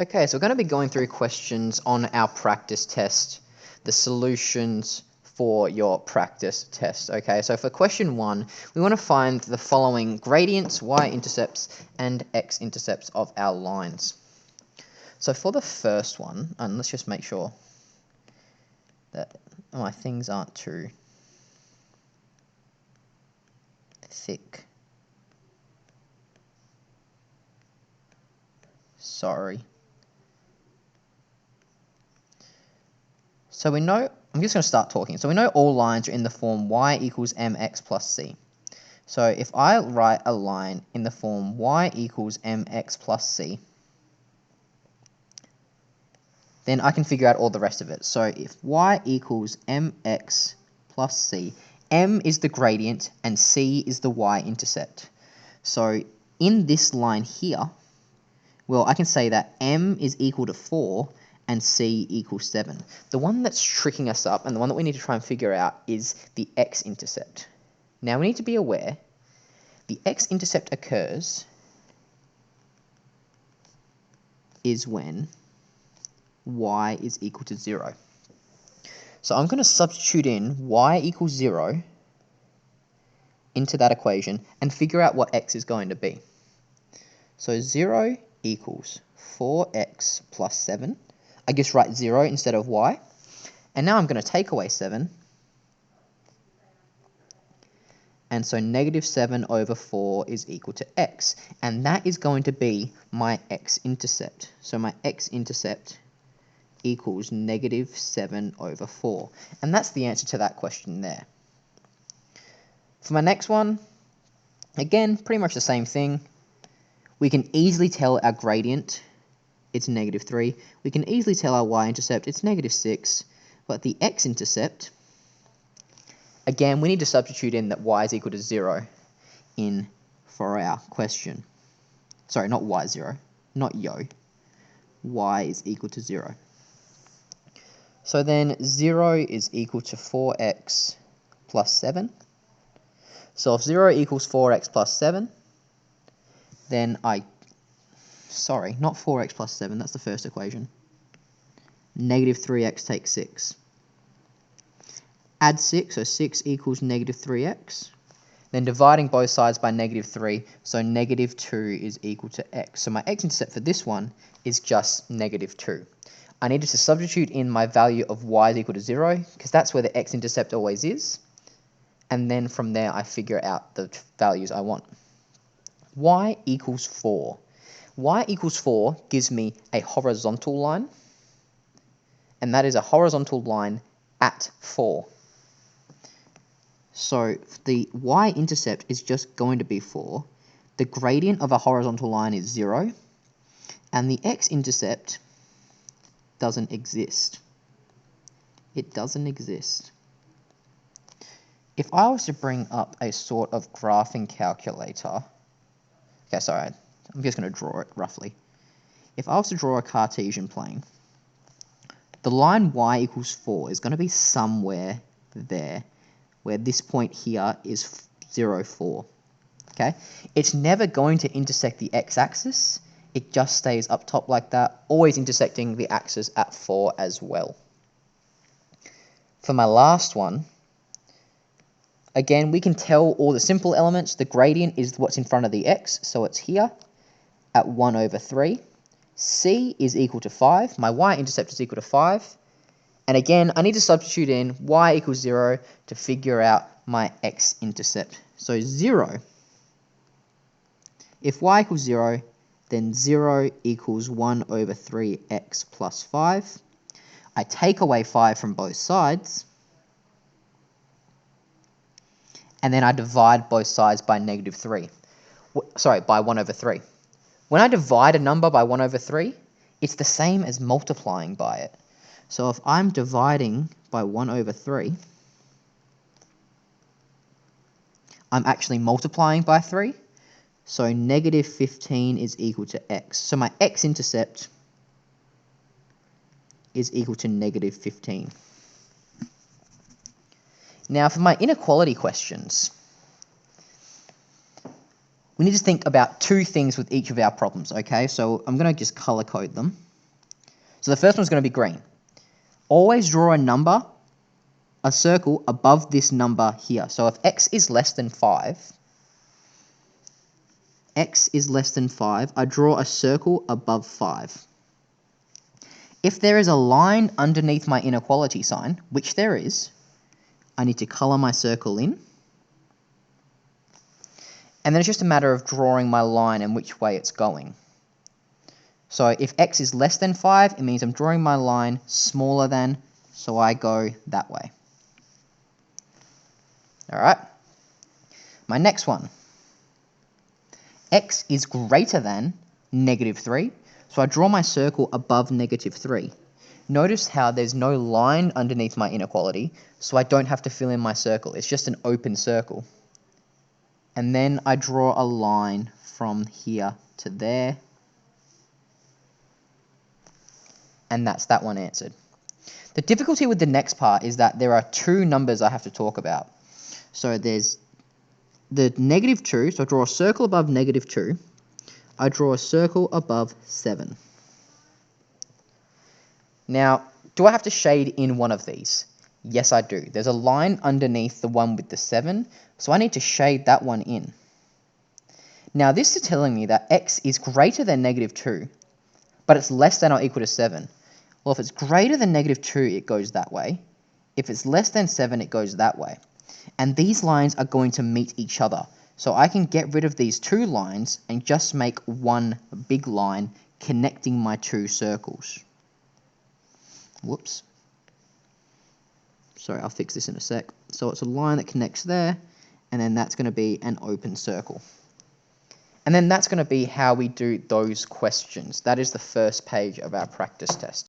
Okay, so we're going to be going through questions on our practice test, the solutions for your practice test. Okay, so for question 1, we want to find the following gradients, y-intercepts, and x-intercepts of our lines. So for the first one, and let's just make sure that my things aren't too thick. Sorry. So we know, I'm just going to start talking. So we know all lines are in the form y equals mx plus c. So if I write a line in the form y equals mx plus c, then I can figure out all the rest of it. So if y equals mx plus c, m is the gradient and c is the y-intercept. So in this line here, well, I can say that m is equal to 4 and c equals 7. The one that's tricking us up and the one that we need to try and figure out is the x-intercept. Now we need to be aware the x-intercept occurs is when y is equal to 0. So I'm going to substitute in y equals 0 into that equation and figure out what x is going to be. So 0 equals 4x plus 7. I just write 0 instead of y. And now I'm going to take away 7. And so negative 7 over 4 is equal to x. And that is going to be my x-intercept. So my x-intercept equals negative 7 over 4. And that's the answer to that question there. For my next one, again, pretty much the same thing. We can easily tell our gradient, it's negative 3. We can easily tell our y-intercept, it's negative 6. But the x-intercept, again, we need to substitute in that y is equal to 0 in for our question. Sorry, not y0, not yo. Y is equal to 0. So then 0 is equal to 4x plus 7. So if 0 equals 4x plus 7, then sorry, not 4x plus 7, that's the first equation. Negative 3x takes 6. Add 6, so 6 equals negative 3x. Then dividing both sides by negative 3, so negative 2 is equal to x. So my x-intercept for this one is just negative 2. I needed to substitute in my value of y is equal to 0, because that's where the x-intercept always is. And then from there, I figure out the values I want. Y equals 4. Y equals 4 gives me a horizontal line, and that is a horizontal line at 4. So the y-intercept is just going to be 4. The gradient of a horizontal line is 0, and the x-intercept doesn't exist. It doesn't exist. If I was to bring up a sort of graphing calculator, okay, sorry, I'm just going to draw it roughly. If I was to draw a Cartesian plane, the line y equals 4 is going to be somewhere there, where this point here is 0, 4. Okay? It's never going to intersect the x-axis. It just stays up top like that, always intersecting the axis at 4 as well. For my last one, again, we can tell all the simple elements. The gradient is what's in front of the x, so it's here at 1 over 3. C is equal to 5. My y-intercept is equal to 5. And again, I need to substitute in y equals 0 to figure out my x-intercept. So 0. If y equals 0, then 0 equals 1 over 3x plus 5. I take away 5 from both sides. And then I divide both sides by negative 3. Sorry, by 1 over 3. When I divide a number by 1 over 3, it's the same as multiplying by it. So if I'm dividing by 1 over 3, I'm actually multiplying by 3. So negative 15 is equal to x. So my x-intercept is equal to negative 15. Now for my inequality questions, we need to think about two things with each of our problems, okay? So I'm going to just color code them. So the first one's going to be green. Always draw a circle above this number here. So if x is less than 5, I draw a circle above 5. If there is a line underneath my inequality sign, which there is, I need to colour my circle in. And then it's just a matter of drawing my line and which way it's going. So if x is less than 5, it means I'm drawing my line smaller than, so I go that way. Alright, my next one. X is greater than -3, so I draw my circle above -3. Notice how there's no line underneath my inequality, so I don't have to fill in my circle. It's just an open circle. And then I draw a line from here to there. And that's that one answered. The difficulty with the next part is that there are two numbers I have to talk about. So there's the -2, so I draw a circle above -2. I draw a circle above 7. Now, do I have to shade in one of these? Yes, I do. There's a line underneath the one with the 7, so I need to shade that one in. Now, this is telling me that x is greater than -2, but it's less than or equal to 7. Well, if it's greater than -2, it goes that way. If it's less than 7, it goes that way. And these lines are going to meet each other. So I can get rid of these two lines and just make one big line connecting my two circles. Whoops. Sorry, I'll fix this in a sec. So it's a line that connects there, and then that's going to be an open circle. And then that's going to be how we do those questions. That is the first page of our practice test.